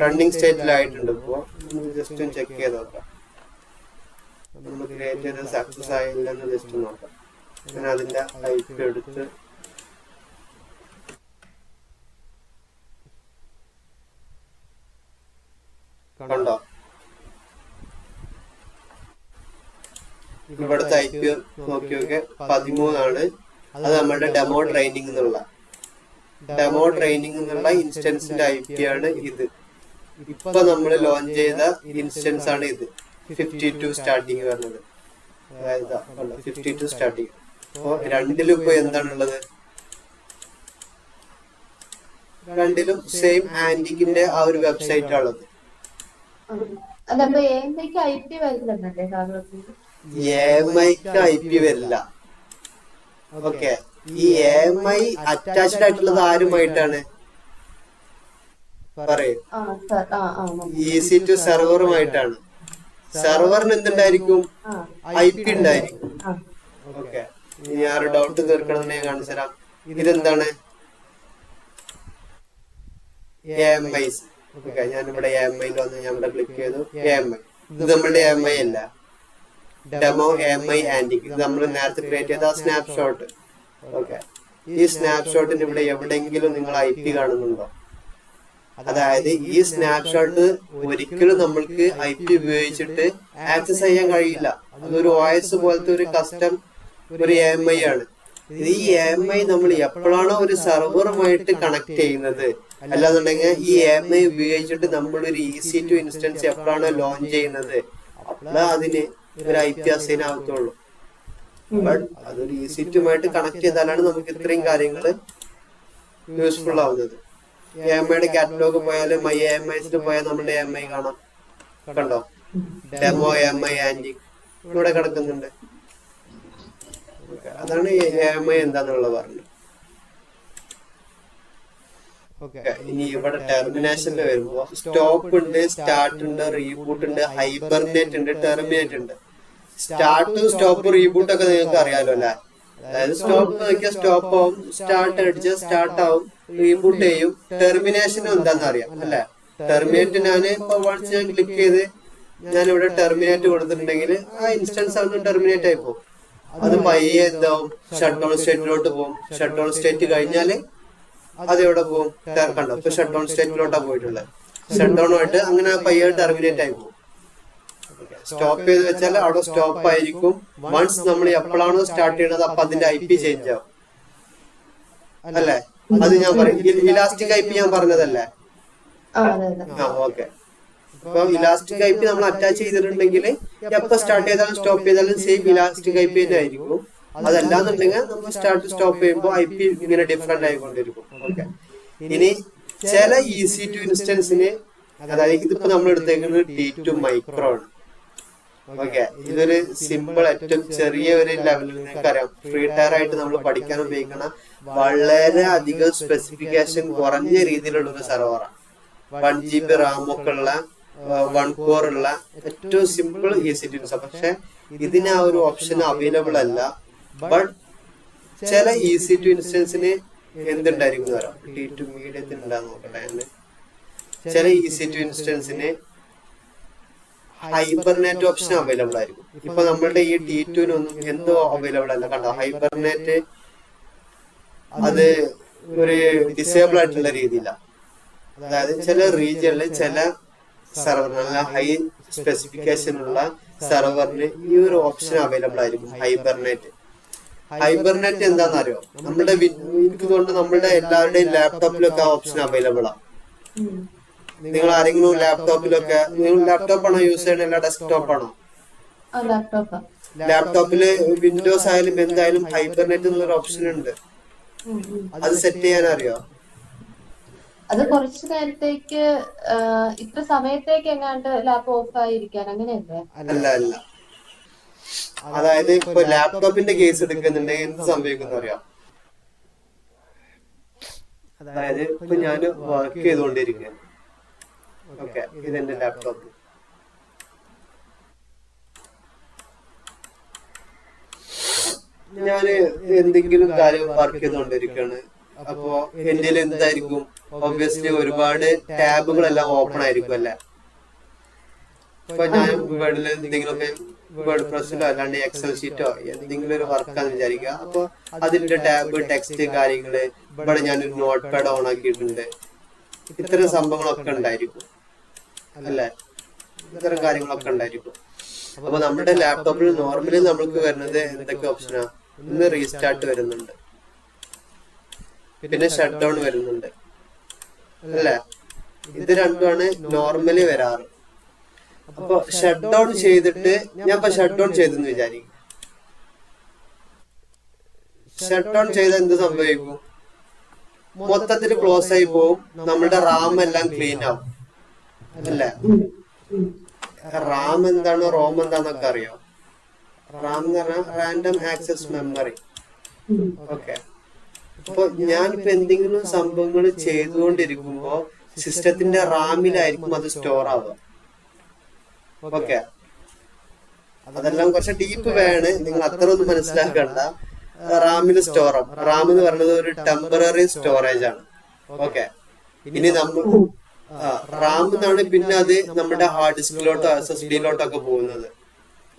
റണ്ണിങ് സ്റ്റേറ്റിലായിട്ടുണ്ട്. ഇപ്പോ ജസ്റ്റ് ചെക്ക് ചെയ്ത് നോക്കാം. നമ്മൾ ക്രിയേറ്റ് ചെയ്ത് സക്സസ് ആയില്ലെന്ന് ജസ്റ്റ് നോക്കാം. ഞാൻ അതിന്റെ IP എടുത്ത് കണ്ടോ, ഇവിടുത്തെ IP നോക്കിയൊക്കെ 13 അത് നമ്മുടെ ഡെമോ ട്രെയിനിങ് എന്നുള്ള ഇൻസ്റ്റൻസിന്റെ IP ആണ് ഇത്. ഇപ്പൊ നമ്മൾ ലോഞ്ച് ചെയ്ത ഇൻസ്റ്റൻസ് ആണ് ഇത്. 52 സ്റ്റാർട്ടിങ് വരുന്നത്. അതായത് 52 സ്റ്റാർട്ടിങ്. അപ്പൊ രണ്ടിലും ഇപ്പൊ എന്താണുള്ളത്? രണ്ടിലും സെയിം ആന്റിക്കിന്റെ ആ ഒരു വെബ്സൈറ്റ് ആണുള്ളത്. AMIക്ക് IP വരില്ല. ഓക്കെ, ഈ AMI അറ്റാച്ച്ഡ് ആയിട്ടുള്ളത് ആരുമായിട്ടാണ്? പറയും, EC2 സെർവറുമായിട്ടാണ്. സെർവറിന് എന്തുണ്ടായിരിക്കും? IP ഉണ്ടായിരിക്കും. ഓക്കെ, ഇനി ആരും ഡൗട്ട് തീർക്കണമെന്ന് ഞാൻ കാണിച്ചു തരാം. ഇതെന്താണ്? AMIs. ഓക്കെ, ഞാനിവിടെ AMI വന്ന് ഞാൻ ഇവിടെ ക്ലിക്ക് ചെയ്തു. AMI ഇത് നമ്മളുടെ AMI അല്ല, ഡെമോ AMI ആന്റിക്. ഇത് നമ്മൾ നേരത്തെ ക്രിയേറ്റ് ചെയ്ത സ്നാപ്ഷോട്ട്. ഓക്കെ, ഈ സ്നാപ്ഷോട്ടിന് ഇവിടെ എവിടെയെങ്കിലും നിങ്ങൾ IP കാണുന്നുണ്ടോ? അതായത് ഈ സ്നാപ്ഷോട്ട് ഒരിക്കലും നമ്മൾക്ക് IP ഉപയോഗിച്ചിട്ട് ആക്സസ് ചെയ്യാൻ കഴിയില്ല. അതൊരു OS പോലത്തെ ഒരു കസ്റ്റം ഒരു AMI ആണ്. ഈ AMI നമ്മൾ എപ്പോഴാണോ ഒരു സെർവറുമായിട്ട് കണക്ട് ചെയ്യുന്നത്, അല്ലാന്നുണ്ടെങ്കിൽ ഈ AMI ഉപയോഗിച്ചിട്ട് നമ്മൾ ഒരു EC2 ഇൻസ്റ്റൻസ് എപ്പോഴാണോ ലോഞ്ച് ചെയ്യുന്നത്, അപ്പോഴാ അതിന് ഒരു IP അസൈൻ ആവത്തുള്ളൂ. ബട്ട് അതൊരു EC2മായിട്ട് കണക്ട് ചെയ്താലാണ് നമുക്ക് ഇത്രയും കാര്യങ്ങൾ യൂസ്ഫുൾ ആവുന്നത്. AMIയുടെ കാറ്റലോഗ് പോയാലും MyAMIs പോയാൽ നമ്മുടെ AMI കാണാം. കണ്ടോ, ഡെമോ AMI ആന്റിക് ഇവിടെ കിടക്കുന്നുണ്ട്. അതാണ് AMI എന്താന്നുള്ള പറഞ്ഞത്. ഇനി ഇവിടെ ടെർമിനേഷനിൽ വരുമ്പോ സ്റ്റോപ്പ് ഉണ്ട്, സ്റ്റാർട്ട് ഉണ്ട്, റീബൂട്ട് ഉണ്ട്, ഹൈബർനേറ്റ് ഉണ്ട്, ടെർമിനേറ്റ് ഉണ്ട്. സ്റ്റാർട്ടും സ്റ്റോപ്പ് റീബൂട്ട് ഒക്കെ നിങ്ങൾക്ക് അറിയാലോ അല്ലെ. അതായത് സ്റ്റോപ്പ് നോക്കിയാൽ സ്റ്റോപ്പ് ആവും, സ്റ്റാർട്ട് അടിച്ചാൽ സ്റ്റാർട്ട് ആവും, റീബൂട്ട് ചെയ്യും. ടെർമിനേഷനും എന്താന്ന് അറിയാം അല്ലെ. ടെർമിനേറ്റ് ഞാൻ ഇപ്പൊ വൺസ് ഞാൻ ക്ലിക്ക് ചെയ്ത് ഞാൻ ഇവിടെ ടെർമിനേറ്റ് കൊടുത്തിട്ടുണ്ടെങ്കിൽ ആ ഇൻസ്റ്റൻസ് ആണ് ടെർമിനേറ്റ് ആയി പോകും. അത് പയ്യെ എന്താവും, ഷട്ട് ഡൗൺ സ്റ്റേറ്റിലോട്ട് പോകും. ഷട്ട് ഡൗൺ സ്റ്റേറ്റ് കഴിഞ്ഞാല് അതെവിടെ പോകും? കണ്ടോ, ഇപ്പൊ ഷട്ട് ഡൗൺ സ്റ്റേറ്റിലോട്ടാ പോയിട്ടുള്ളത്. ഷട്ട് ഡൗൺ ആയിട്ട് അങ്ങനെ പയ്യെ ടെർമിനേറ്റ് ആയി പോകും. സ്റ്റോപ്പ് ചെയ്ത് വെച്ചാൽ അവിടെ സ്റ്റോപ്പ് ആയിരിക്കും. വൺസ് നമ്മൾ എപ്പോഴാണോ സ്റ്റാർട്ട് ചെയ്യുന്നത് അപ്പൊ അതിന്റെ IP ചേഞ്ച് ആവും അല്ലെ. അത് ഞാൻ പറയും, ഇലാസ്റ്റിക് IP ഞാൻ പറഞ്ഞതല്ലേ. ഓക്കെ, ഇപ്പൊ ഇലാസ്റ്റിക് IP നമ്മൾ അറ്റാച്ച് ചെയ്തിട്ടുണ്ടെങ്കിൽ എപ്പോ സ്റ്റാർട്ട് ചെയ്താലും സ്റ്റോപ്പ് ചെയ്താലും സെയിം ഇലാസ്റ്റിക് IP തന്നെ ആയിരിക്കും. അതല്ലാന്നുണ്ടെങ്കിൽ നമ്മൾ സ്റ്റാർട്ട് സ്റ്റോപ്പ് ചെയ്യുമ്പോൾ IP ഇങ്ങനെ ഡിഫറെന്റ് ആയിക്കൊണ്ടിരിക്കും. ഓക്കെ, ഇനി ചില EC2 ഇൻസ്റ്റൻസിന് അതായത് ഇതിപ്പോ നമ്മൾ എടുത്തേക്കുന്നത് T2 മൈക്രോ ആണ്. ഓക്കെ, ഇതൊരു സിമ്പിൾ ഏറ്റവും ചെറിയ ഒരു ലെവലിൽ നിങ്ങൾക്കറിയാം ഫ്രീ ടയർ ആയിട്ട് നമ്മൾ പഠിക്കാൻ ഉപയോഗിക്കുന്ന വളരെ അധികം സ്പെസിഫിക്കേഷൻ കുറഞ്ഞ രീതിയിലുള്ള ഒരു സെർവറാണ്. 1 GB റാം ഒക്കെ ഉള്ള 1 കോർ ഉള്ള ഏറ്റവും സിമ്പിൾ EC2 ഇൻസ്റ്റൻസ്. പക്ഷെ ഇതിന് ആ ഒരു ഓപ്ഷൻ അവൈലബിൾ അല്ല. ബട്ട് ചില EC2 ഇൻസ്റ്റൻസിന് എന്തുണ്ടായിരിക്കും പറയാം, T2 മീഡിയത്തിൽ ഉണ്ടാകുന്ന നോക്കട്ടെ. ചില EC2 ഇൻസ്റ്റൻസിന് ഹൈബർനെറ്റ് ഓപ്ഷൻ അവൈലബിൾ ആയിരിക്കും. ഇപ്പൊ നമ്മളുടെ ഈ T2-നൊന്നും എന്തോ അവൈലബിൾ അല്ല. കണ്ടോ, ഹൈബർനെറ്റ് അത് ഒരു ഡിസേബിൾ ആയിട്ടുള്ള രീതിയിലാണ്. അതായത് ചില റീജിയനിൽ ചില സെർവറിന് ഹൈ സ്പെസിഫിക്കേഷൻ ഉള്ള സെർവറിന് ഈ ഒരു ഓപ്ഷൻ അവൈലബിൾ ആയിരിക്കും, ഹൈബർനെറ്റ്. ഹൈബർനെറ്റ് എന്താണെന്ന് അറിയോ, നമ്മുടെ എനിക്ക് തോന്നുന്നു നമ്മളുടെ എല്ലാവരുടെയും ലാപ്ടോപ്പിലൊക്കെ ആ ഓപ്ഷൻ അവൈലബിൾ ആണ്. നിങ്ങൾ ആരെങ്കിലും ലാപ്ടോപ്പിലൊക്കെ, നിങ്ങൾ ലാപ്ടോപ്പാണോ യൂസ് ചെയ്യണത്, ഡെസ്ക്ടോപ്പ് ആണോ? ലാപ്ടോപ്പില് വിൻഡോസ് ആയാലും എന്തായാലും ഹൈബർനെറ്റ് എന്നൊരു ഓപ്ഷൻ ഉണ്ട്. അത് സെറ്റ് ചെയ്യാൻ അറിയോ? അത് കുറച്ചു നേരത്തേക്ക് ഇത്ര സമയത്തേക്ക് എങ്ങാണ്ട് ലാപ്പ് ഓഫ് ആയിരിക്കാൻ അങ്ങനെയല്ലേ? അല്ല, അതായത് ഇപ്പൊ ലാപ്ടോപ്പിന്റെ കേസ് എടുക്കുന്നുണ്ടെങ്കിൽ എന്ത് സംഭവിക്കുന്ന അറിയാം. അതായത് ഇപ്പൊ ഞാൻ വർക്ക് ചെയ്തുകൊണ്ടിരിക്കുകയാണ്. ഓക്കെ, ഇതെന്റെ ലാപ്ടോപ്പ്. ഞാന് എന്തെങ്കിലും കാര്യം വർക്ക് ചെയ്തുകൊണ്ടിരിക്കുകയാണ്. അപ്പോ എന്റെ എന്തായിരിക്കും, ഒബ്വിയസ്ലി ഒരുപാട് ടാബുകളെല്ലാം ഓപ്പൺ ആയിരിക്കും അല്ലെ. ഇപ്പൊ ഞാൻ വേർഡിൽ എന്തെങ്കിലുമൊക്കെ വേർഡ് പ്രസ്സിലോ അല്ലാണ്ട് എക്സൽ ഷീറ്റോ എന്തെങ്കിലും ഒരു വർക്കാന്ന് വിചാരിക്കുക. അപ്പൊ അതിന്റെ ടാബ്, ടെക്സ്റ്റ്, കാര്യങ്ങള്, ഇവിടെ ഞാനൊരു നോട്ട് പാഡ് ഓൺ ആക്കിയിട്ടുണ്ട്. ഇത്തരം സംഭവങ്ങളൊക്കെ ഉണ്ടായിരിക്കും അല്ലെ, ഇത്തരം കാര്യങ്ങളൊക്കെ ഉണ്ടായിരിക്കും. അപ്പൊ നമ്മുടെ ലാപ്ടോപ്പിൽ നോർമലി നമ്മൾക്ക് വരുന്നത് എന്തൊക്കെ ഓപ്ഷനാ? ഇന്ന് റീസ്റ്റാർട്ട് വരുന്നുണ്ട്, പിന്നെ ഷട്ട് ഡൗൺ വരുന്നുണ്ട് അല്ലെ. ഇത് രണ്ടുമാണ് നോർമലി വരാറ്. അപ്പൊ ഷട്ട് ഡൗൺ ചെയ്തിട്ട് ഞാൻ ഇപ്പൊ ഷട്ട് ഡൗൺ ചെയ്തെന്ന് വിചാരിക്കും. ഷട്ട് ഡൗൺ ചെയ്ത എന്ത് സംഭവിക്കും? മൊത്തത്തിൽ ക്ലോസ് ആയി പോവും, നമ്മുടെ റാം എല്ലാം ക്ലീൻ ആവും അല്ലേ. റാം എന്താണ്, റോം എന്താന്നൊക്കെ അറിയോ? റാം എന്ന് പറഞ്ഞാൽ റാൻഡം ആക്സസ് മെമ്മറി. ഓക്കെ, അപ്പൊ ഞാനിപ്പോ എന്തെങ്കിലും സംഭവങ്ങൾ ചെയ്തുകൊണ്ടിരിക്കുമ്പോ സിസ്റ്റത്തിന്റെ റാമിലായിരിക്കും അത് സ്റ്റോർ ആവുക. ഓക്കെ, അതെല്ലാം കുറച്ച് ഡീപ്പ് വേണ്, നിങ്ങൾ അത്ര ഒന്നും മനസ്സിലാക്കണ്ട. റാമിൽ സ്റ്റോർ ആവും. റാം എന്ന് പറയുന്നത് ഒരു ടെമ്പററി സ്റ്റോറേജ് ആണ്. ഓക്കെ, ഇനി നമ്മൾ റാം എന്നാണ് പിന്നെ അത് നമ്മുടെ ഹാർഡ് ഡിസ്കിലോട്ടോ SSD-ലോട്ടൊക്കെ പോകുന്നത്.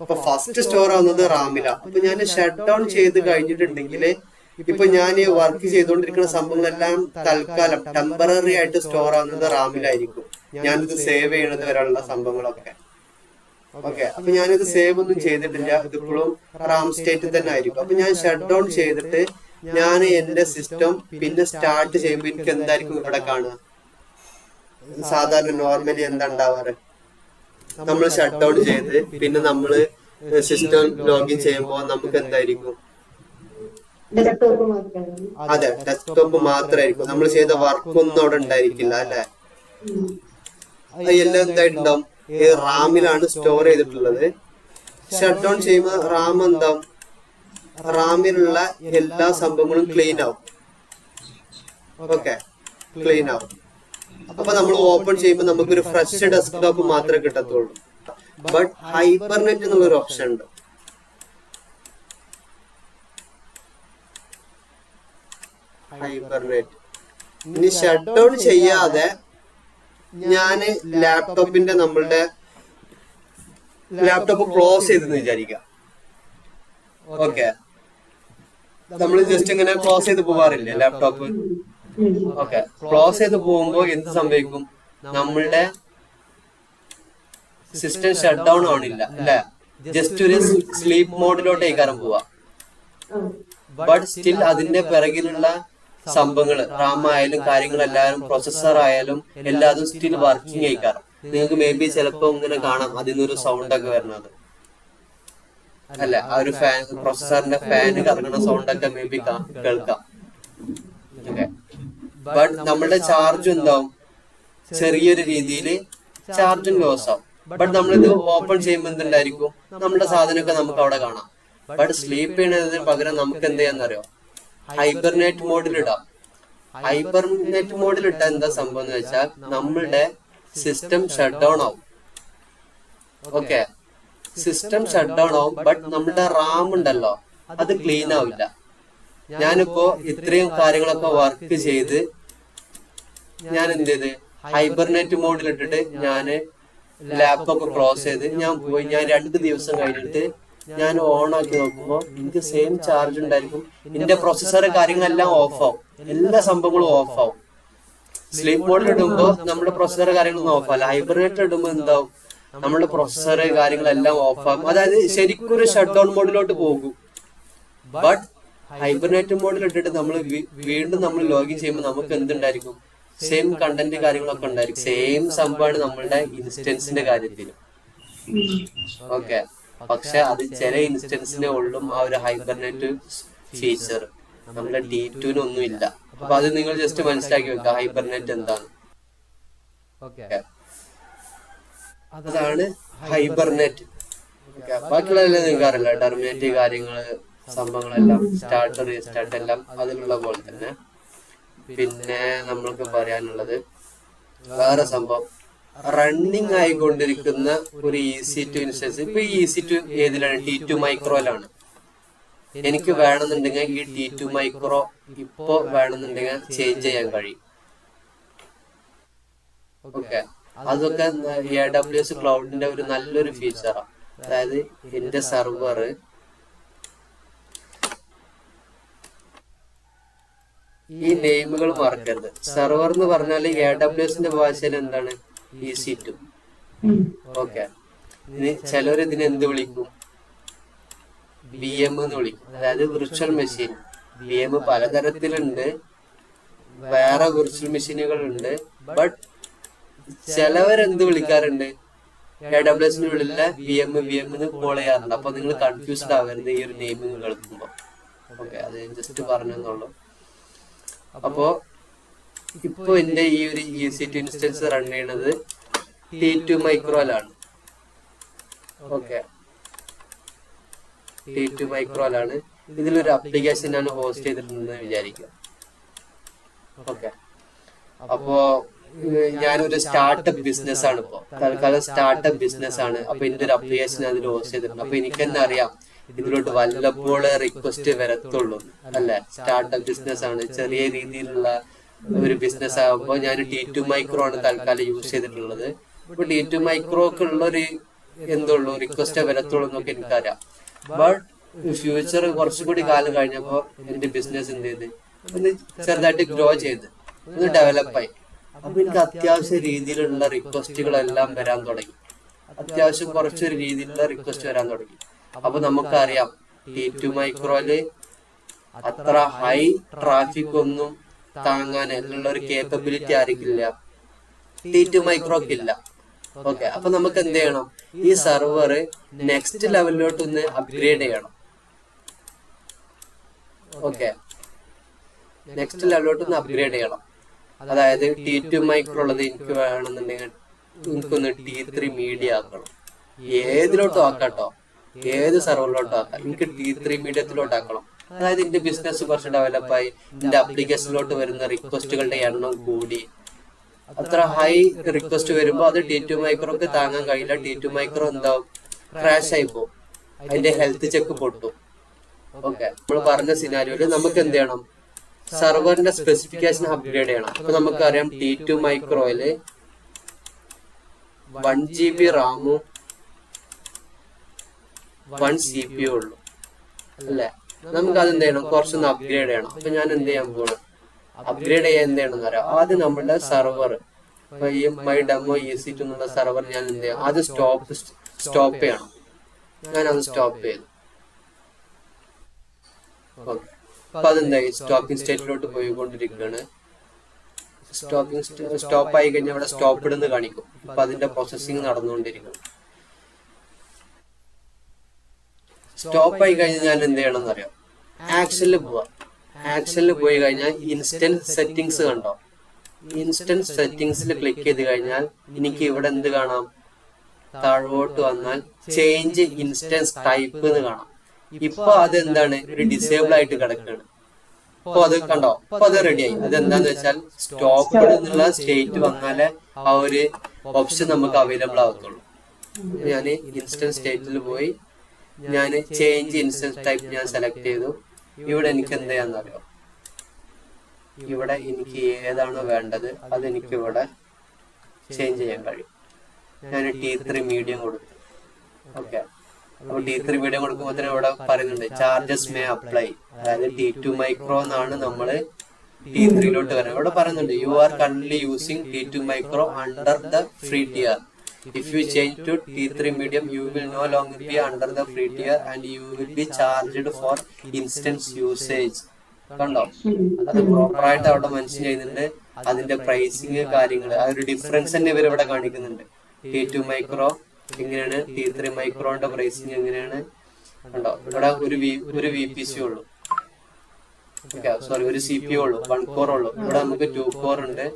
അപ്പൊ ഫസ്റ്റ് സ്റ്റോർ ആവുന്നത് റാമിലാണ്. അപ്പൊ ഞാൻ ഷട്ട് ഡൗൺ ചെയ്ത് കഴിഞ്ഞിട്ടുണ്ടെങ്കിൽ ഇപ്പൊ ഞാൻ വർക്ക് ചെയ്തുകൊണ്ടിരിക്കുന്ന സംഭവങ്ങളെല്ലാം തൽക്കാലം ടെമ്പററി ആയിട്ട് സ്റ്റോർ ആവുന്നത് റാമിലായിരിക്കും. ഞാനിത് സേവ് ചെയ്യണത് വരെയുള്ള സംഭവങ്ങളൊക്കെ. ഓക്കെ, അപ്പൊ ഞാനിത് സേവ് ഒന്നും ചെയ്തിട്ടില്ല, ഇതിപ്പോഴും റാം സ്റ്റേറ്റിൽ തന്നെ ആയിരിക്കും. അപ്പൊ ഞാൻ ഷട്ട് ഡൗൺ ചെയ്തിട്ട് ഞാൻ എന്റെ സിസ്റ്റം പിന്നെ സ്റ്റാർട്ട് ചെയ്യുമ്പോൾ എനിക്ക് എന്തായിരിക്കും ഇവിടെ കാണുക? സാധാരണ നോർമലി എന്താ ഉണ്ടാവാറ്? നമ്മൾ ഷട്ട് ഡൗൺ ചെയ്ത് പിന്നെ നമ്മള് സിസ്റ്റം ലോഗിൻ ചെയ്യുമ്പോൾ നമുക്ക് എന്തായിരിക്കും? അതെ, ഡെസ്ക്ടോപ്പ് മാത്രമായിരിക്കും. നമ്മൾ ചെയ്ത വർക്കൊന്നും അവിടെ ഉണ്ടായിരിക്കില്ല അല്ലെ. എല്ലാം എന്തായിട്ടുണ്ടാവും? ഈ റാമിലാണ് സ്റ്റോർ ചെയ്തിട്ടുള്ളത്. ഷട്ട് ഡൗൺ ചെയ്യുമ്പോൾ റാം എന്താവും? റാമിലുള്ള എല്ലാ സംഭവങ്ങളും ക്ലീൻ ആവും. ഓക്കെ, ക്ലീൻ ആവും. അപ്പൊ നമ്മൾ ഓപ്പൺ ചെയ്യുമ്പോൾ നമുക്കൊരു ഫ്രഷ് ഡെസ്ക്ടോപ്പ് മാത്രമേ കിട്ടത്തുള്ളൂ. ബട്ട് ഹൈബർനെറ്റ് എന്നുള്ളൊരു ഓപ്ഷൻ ഉണ്ട്. ഹൈബർനെറ്റ് ഇനി ഷട്ട് ഡൗൺ ചെയ്യാതെ ഞാന് ലാപ്ടോപ്പിന്റെ നമ്മളുടെ ലാപ്ടോപ്പ് ക്ലോസ് ചെയ്തെന്ന് വിചാരിക്കാം. ഓക്കെ, നമ്മൾ ജസ്റ്റ് ഇങ്ങനെ ക്ലോസ് ചെയ്ത് പോവാറില്ലേ ലാപ്ടോപ്പ്? ഓക്കെ, ക്ലോസ് ചെയ്ത് പോകുമ്പോ എന്ത് സംഭവിക്കും? നമ്മളുടെ സിസ്റ്റം ഷട്ട് ഡൗൺ ആവണില്ല അല്ലെ, ജസ്റ്റ് ഒരു സ്ലീപ്പ് മോഡിലോട്ട് ഏക്കാരം പോവാ. ബട്ട് സ്റ്റിൽ അതിന്റെ പിറകിലുള്ള സംഭവങ്ങൾ, റാം ആയാലും കാര്യങ്ങളെല്ലാരും പ്രോസസർ ആയാലും എല്ലാതും സ്റ്റിൽ വർക്കിംഗ് ആയിക്കാറും. നിങ്ങൾക്ക് മേ ബി ചിലപ്പോ ഇങ്ങനെ കാണാം അതിന്നൊരു സൗണ്ട് ഒക്കെ വരുന്നത് അല്ല, ആ ഒരു ഫാൻ, പ്രോസസറിന്റെ ഫാന് കറങ്ങുന്ന സൗണ്ട് ഒക്കെ മേ ബി കേൾക്കാം. ബട്ട് നമ്മുടെ ചാർജ് എന്താവും? ചെറിയൊരു രീതിയിൽ ചാർജും ലോസ് ആവും. ബട്ട് നമ്മളിത് ഓപ്പൺ ചെയ്യുമ്പോൾ എന്തുണ്ടായിരിക്കും, നമ്മുടെ സാധനമൊക്കെ നമുക്ക് അവിടെ കാണാം. ബട്ട് സ്ലീപ്പ് ചെയ്യുന്നതിന് പകരം നമുക്ക് എന്ത് ചെയ്യാന്നറിയോ, ഹൈബർനേറ്റ് മോഡിൽ ഇടാം. ഹൈബർനേറ്റ് മോഡിൽ ഇട്ടാൽ എന്താ സംഭവം എന്ന് വെച്ചാൽ നമ്മളുടെ സിസ്റ്റം ഷട്ട് ഡൗൺ ആവും. ഓക്കെ, സിസ്റ്റം ഷട്ട് ഡൗൺ ആവും. ബട്ട് നമ്മുടെ റാം ഉണ്ടല്ലോ അത് ക്ലീൻ ആവില്ല. ഞാനിപ്പോ ഇത്രയും കാര്യങ്ങളൊക്കെ വർക്ക് ചെയ്ത് ഞാൻ എന്ത് ചെയ്ത് ഹൈബർനേറ്റ് മോഡിൽ ഇട്ടിട്ട് ഞാന് ലാപ്പൊക്കെ ക്ലോസ് ചെയ്ത് ഞാൻ പോയി. ഞാൻ 2 ദിവസം കഴിഞ്ഞിട്ട് ഞാൻ ഓൺ ആക്കി നോക്കുമ്പോൾ എനിക്ക് സെയിം ചാർജ് ഉണ്ടായിരിക്കും. എന്റെ പ്രൊസസ്സർ കാര്യങ്ങളെല്ലാം ഓഫ് ആവും, എല്ലാ സംഭവങ്ങളും ഓഫ് ആവും. സ്ലീപ്പ് മോഡിൽ ഇടുമ്പോൾ നമ്മുടെ പ്രൊസസ്സർ കാര്യങ്ങളൊന്നും ഓഫ് ആവില്ല. ഹൈബർനേറ്റ് ഇടുമ്പോൾ എന്താവും, നമ്മുടെ പ്രൊസസ്സർ കാര്യങ്ങളെല്ലാം ഓഫ് ആകും. അതായത് ശരിക്കും ഒരു ഷട്ട് ഡൗൺ മോഡിലോട്ട് പോകും. ബട്ട് ഹൈബർനേറ്റ് മോഡിൽ ഇട്ടിട്ട് നമ്മൾ വീണ്ടും നമ്മൾ ലോഗിൻ ചെയ്യുമ്പോൾ നമുക്ക് എന്തുണ്ടായിരിക്കും, സെയിം കണ്ടന്റ് കാര്യങ്ങളൊക്കെ ഉണ്ടായിരിക്കും. സെയിം സംഭവമാണ് നമ്മളുടെ ഇൻസ്റ്റൻസിന്റെ കാര്യത്തിലും. ഓക്കെ, പക്ഷെ അത് ചില ഇൻസ്റ്റൻസിനെ ഉള്ളും ആ ഒരു ഹൈബർനേറ്റ് ഫീച്ചർ. നമ്മുടെ D2-നൊന്നും ഇല്ല. അപ്പൊ അത് നിങ്ങൾ ജസ്റ്റ് മനസ്സിലാക്കി വെക്കുക, ഹൈബർനേറ്റ് എന്താണ്. അതാണ് ഹൈബർനെറ്റ്. ബാക്കിയുള്ളതെല്ലാം നിങ്ങൾക്ക് അറിയില്ല, ടെർമിനേറ്റ് കാര്യങ്ങള് സംഭവങ്ങളെല്ലാം സ്റ്റാർട്ട് റീസ്റ്റാർട്ട് എല്ലാം അതിലുള്ള പോലെ തന്നെ. പിന്നെ നമ്മൾക്ക് പറയാനുള്ളത് വേറെ സംഭവം, റണ്ണിങ് ആയിക്കൊണ്ടിരിക്കുന്ന ഒരു EC2 ഇൻസ്റ്റൻസ്. ഇപ്പൊ ഈ EC2 ഏതിലാണ്, T2 മൈക്രോയിലാണ്. എനിക്ക് വേണമെന്നുണ്ടെങ്കിൽ ഈ T2 മൈക്രോ ഇപ്പോ വേണമെന്നുണ്ടെങ്കിൽ ചേഞ്ച് ചെയ്യാൻ കഴിയും. ഓക്കെ, അതൊക്കെ AWS ക്ലൗഡിന്റെ ഒരു നല്ലൊരു ഫീച്ചറാണ്. അതായത് എന്റെ സെർവർ ഈ നെയിമുകൾ മറക്കരുത്. സെർവർ എന്ന് പറഞ്ഞാൽ AWSന്റെ ഭാഷയിൽ എന്താണ്, EC2. ഓക്കെ, ചിലർ ഇതിനെ എന്ത് വിളിക്കും, VM എന്ന് വിളിക്കും. അതായത് വിർച്വൽ മെഷീൻ. VM പലതരത്തിലുണ്ട്, വേറെ വിർച്വൽ മെഷീനുകൾ ഉണ്ട്. ബട്ട് ചിലവരെന്ത് വിളിക്കാറുണ്ട്, AWSനുള്ളിലെ VM എന്ന് കോൾ ചെയ്യാറുണ്ട്. അപ്പൊ നിങ്ങൾ കൺഫ്യൂസ്ഡ് ആവരുത് ഈ ഒരു നെയിമിങ് കേൾക്കുമ്പോ. ഓക്കെ, അത് ജസ്റ്റ് പറഞ്ഞെന്നുള്ളൂ. അപ്പോ ഇപ്പൊ എന്റെ ഈ ഒരു EC2 ഇൻസ്റ്റൻസ് റൺ ചെയ്യണത് T2 മൈക്രോയിലാണ്. Okay, T2 മൈക്രോയിലാണ്. ഇതിലൊരു ആപ്ലിക്കേഷൻ ഞാൻ ഹോസ്റ്റ് ചെയ്തിട്ടുണ്ടെന്ന് വിചാരിക്കുക. ഓക്കെ, അപ്പോ ഞാനൊരു സ്റ്റാർട്ടപ്പ് ബിസിനസ് ആണ്. ഇപ്പോ തൽക്കാലം സ്റ്റാർട്ടപ്പ് ബിസിനസ് ആണ്. അപ്പൊ എന്റെ ഒരു ആപ്ലിക്കേഷൻ അതിൽ ഹോസ്റ്റ് ചെയ്തിട്ടുണ്ട്. അപ്പൊ എനിക്ക് തന്നെ അറിയാം ഇതിലോട്ട് വല്ലപ്പോൾ റിക്വസ്റ്റ് വരത്തുള്ളൂ അല്ലെ. സ്റ്റാർട്ടപ്പ് ബിസിനസ് ആണ്, ചെറിയ രീതിയിലുള്ള ഒരു ബിസിനസ് ആകുമ്പോൾ ഞാൻ T2 മൈക്രോ ആണ് തൽക്കാലം യൂസ് ചെയ്തിട്ടുള്ളത്. ഇപ്പൊ T2 മൈക്രോക്ക് ഉള്ളൊരു എന്തുള്ളൂ, റിക്വസ്റ്റ് വരത്തുള്ളൂ എന്നൊക്കെ എനിക്കറിയാം. ബട്ട് ഫ്യൂച്ചർ കുറച്ചുകൂടി കാലം കഴിഞ്ഞപ്പോ എന്റെ ബിസിനസ് എന്ത് ചെയ്ത് ഒന്ന് ചെറുതായിട്ട് ഗ്രോ ചെയ്ത് ഒന്ന് ഡെവലപ്പായി. അപ്പൊ എനിക്ക് അത്യാവശ്യ രീതിയിലുള്ള റിക്വസ്റ്റുകളെല്ലാം വരാൻ തുടങ്ങി. അത്യാവശ്യം കുറച്ചൊരു രീതിയിലുള്ള റിക്വസ്റ്റ് വരാൻ തുടങ്ങി. അപ്പൊ നമുക്കറിയാം T2 മൈക്രോയില് അത്ര ഹൈ ട്രാഫിക് ഒന്നും താങ്ങാൻ ഉള്ള ഒരു കേപ്പബിലിറ്റി ആയിരിക്കില്ല, T2 മൈക്രോക്ക് ഇല്ല. ഓക്കെ, അപ്പൊ നമുക്ക് എന്ത് ചെയ്യണം, ഈ സെർവർ നെക്സ്റ്റ് ലെവലിലോട്ട് ഒന്ന് അപ്ഗ്രേഡ് ചെയ്യണം. ഓക്കെ, നെക്സ്റ്റ് ലെവലിലോട്ട് ഒന്ന് അപ്ഗ്രേഡ് ചെയ്യണം. അതായത് T2 മൈക്രോ ഉള്ളത് എനിക്ക് വേണമെന്നുണ്ടെങ്കിൽ എനിക്കൊന്ന് T3 മീഡിയ ആക്കണം. ഏതിലോട്ടും ആക്കാട്ടോ, ഏത് സെർവറിലോട്ടും ആക്കാം. എനിക്ക് T3 മീഡിയത്തിലോട്ട് ആക്കണം. അതായത് എന്റെ ബിസിനസ് കുറച്ച് ഡെവലപ്പായി, എന്റെ ആപ്ലിക്കേഷനിലോട്ട് വരുന്ന റിക്വസ്റ്റുകളുടെ എണ്ണം കൂടി. അത്ര ഹൈ റിക്വസ്റ്റ് വരുമ്പോ അത് T2 മൈക്രോക്ക് താങ്ങാൻ കഴിയില്ല. T2 മൈക്രോ എന്താവും, ക്രാഷ് ആയി പോകും, അതിന്റെ ഹെൽത്ത് ചെക്ക് പൊട്ടും. ഓക്കെ, നമ്മൾ പറഞ്ഞ സിനാരിയോയില് നമുക്ക് എന്ത് ചെയ്യണം, സെർവറിന്റെ സ്പെസിഫിക്കേഷൻ അപ്ഗ്രേഡ് ചെയ്യണം. അപ്പൊ നമുക്കറിയാം T2 മൈക്രോയില് 1 GB റാമും 1 CPU ഉള്ളൂ അല്ലെ. നമുക്ക് അത് എന്ത് ചെയ്യണം, കുറച്ചൊന്ന് അപ്ഗ്രേഡ് ചെയ്യണം. അപ്പൊ ഞാൻ എന്ത് ചെയ്യാൻ പോകണം, അപ്ഗ്രേഡ് ചെയ്യാൻ എന്ത് ചെയ്യണം എന്ന് പറയാം. ആദ്യം നമ്മുടെ സെർവർ ഈ MyDemo EC2 എന്നുള്ള സെർവർ ഞാൻ എന്ത് ചെയ്യാം, ആദ്യം സ്റ്റോപ്പ് ചെയ്യണം. ഞാൻ അത് സ്റ്റോപ്പ് ചെയ്തു. ഓക്കെ, അപ്പൊ അതെന്തായി, സ്റ്റോപ്പിംഗ് സ്റ്റേറ്റിലോട്ട് പോയിക്കൊണ്ടിരിക്കുകയാണ്. സ്റ്റോപ്പ് ആയി കഴിഞ്ഞാൽ ഇവിടെ സ്റ്റോപ്പ് എന്ന് കാണിക്കും. അപ്പൊ അതിന്റെ പ്രോസസ്സിംഗ് നടന്നുകൊണ്ടിരിക്കണം. സ്റ്റോപ്പ് ആയി കഴിഞ്ഞാൽ ഞാൻ എന്ത് ചെയ്യണം എന്നറിയാം, ആക്ഷനിൽ പോവാ. ആക്ഷനിൽ പോയി കഴിഞ്ഞാൽ ഇൻസ്റ്റന്റ് സെറ്റിംഗ്സ് കണ്ടോ, ഇൻസ്റ്റൻസ് സെറ്റിംഗ്സിൽ ക്ലിക്ക് ചെയ്ത് കഴിഞ്ഞാൽ എനിക്ക് ഇവിടെ എന്ത് കാണാം? താഴോട്ട് വന്നാൽ ചേഞ്ച് ഇൻസ്റ്റൻസ് ടൈപ്പ് എന്ന് കാണാം. ഇപ്പൊ അതെന്താണ്? ഒരു ഡിസേബിൾ ആയിട്ട് കിടക്കുകയാണ്. അപ്പൊ അത് കണ്ടോ? അപ്പൊ അത് റെഡിയായി. അതെന്താന്ന് വെച്ചാൽ സ്റ്റോപ്പ്ഡ് എന്നുള്ള സ്റ്റേറ്റ് വന്നാലേ ആ ഒരു ഓപ്ഷൻ നമുക്ക് അവൈലബിൾ ആവത്തുള്ളൂ. ഞാൻ ഇൻസ്റ്റൻസ് സ്റ്റേറ്റിൽ പോയി ഞാൻ ചേഞ്ച് ഇൻസ്റ്റൻസ് ടൈപ്പ് ഞാൻ സെലക്ട് ചെയ്തു. ഇവിടെ എനിക്ക് എന്ത് ചെയ്യാന്നറിയോ? ഇവിടെ എനിക്ക് ഏതാണോ വേണ്ടത് അതെനിക്ക് ഇവിടെ ചേഞ്ച് ചെയ്യാൻ കഴിയും. ഞാൻ T3 മീഡിയം കൊടുത്തു. ഓക്കെ, അപ്പൊ T3 മീഡിയം കൊടുക്കുമ്പോൾ തന്നെ ഇവിടെ പറയുന്നുണ്ട് ചാർജസ് മേ അപ്ലൈ. അതായത് T2 മൈക്രോ എന്നാണ് നമ്മള് T3 വരുന്നത്. ഇവിടെ പറയുന്നുണ്ട് you are currently using T2 micro under the free tier. If you change to T3 medium you will no longer be under the free tier and you will be charged for instance usage. കണ്ടോ? അത് പ്രോപ്പറായിട്ട് അവിടെ mention ചെയ്യുന്നുണ്ട്. അതിന്റെ pricing കാര്യങ്ങൾ ആ ഒരു difference തന്നെ ഇവർ ഇവിടെ കാണിക്കുന്നുണ്ട്. T2 മൈക്രോ എങ്ങനെയാണ്, T3 മൈക്രോന്റെ പ്രൈസിങ് എങ്ങനെയാണ്. കണ്ടോ? ഇവിടെ ഒരു VPC ഉള്ളൂ. ഓക്കെ, സോറി, ഒരു CPU ഉള്ളൂ, 1 കോർ ഉള്ളൂ. ഇവിടെ നമുക്ക് 2 കോർ ഉണ്ട്.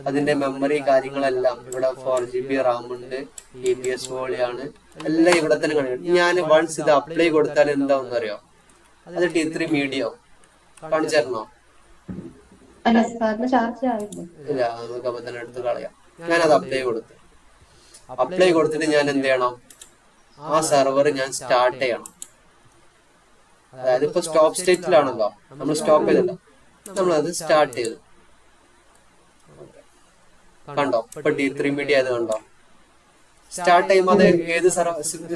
അതിന്റെ മെമ്മറി കാര്യങ്ങളെല്ലാം ഇവിടെ 4GB റാം ഉണ്ട്, EPS വോളിയാണ്, എല്ലാം ഇവിടെ തന്നെ കാണിക്കും. ഞാൻ വൺസ് ഇത് അപ്ലൈ കൊടുത്താൽ എന്താണെന്ന് അറിയോ? അത് T3 മീഡിയം കാണിച്ചു തരണോ? ഇല്ല, നമുക്ക് അപ്പൊ തന്നെ എടുത്ത് കളയാം. ഞാനത് അപ്ലൈ കൊടുത്തു. അപ്ലൈ കൊടുത്തിട്ട് ഞാൻ എന്ത് ചെയ്യണം? ആ സെർവർ ഞാൻ സ്റ്റാർട്ട് ചെയ്യണം. അതായത് ഇപ്പൊ സ്റ്റോപ്പ് സ്റ്റേറ്റിലാണല്ലോ, നമ്മൾ സ്റ്റോപ്പ് ചെയ്തല്ലോ, നമ്മളത് സ്റ്റാർട്ട് ചെയ്തു. കണ്ടോ? ഇപ്പൊ T3 മീഡിയ അത് കണ്ടോ? സ്റ്റാർട്ട് ചെയ്യുമ്പോൾ അത് ഏത്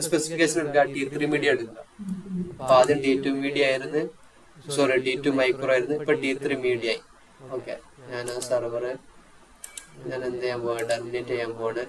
സ്പെസിഫിക്കേഷൻ എടുക്കുക? T3 മീഡിയ എടുക്കുക. അപ്പൊ ആദ്യം T2 മീഡിയ ആയിരുന്നു, സോറി T2 മൈക്രോ ആയിരുന്നു, ഇപ്പൊ T3 മീഡിയ ആയി. ഓക്കെ, ഞാൻ ആ സെർവർ ഞാൻ എന്ത് ചെയ്യാൻ പോവാ? ടെർമിനേറ്റ് ചെയ്യാൻ പോവാണ്.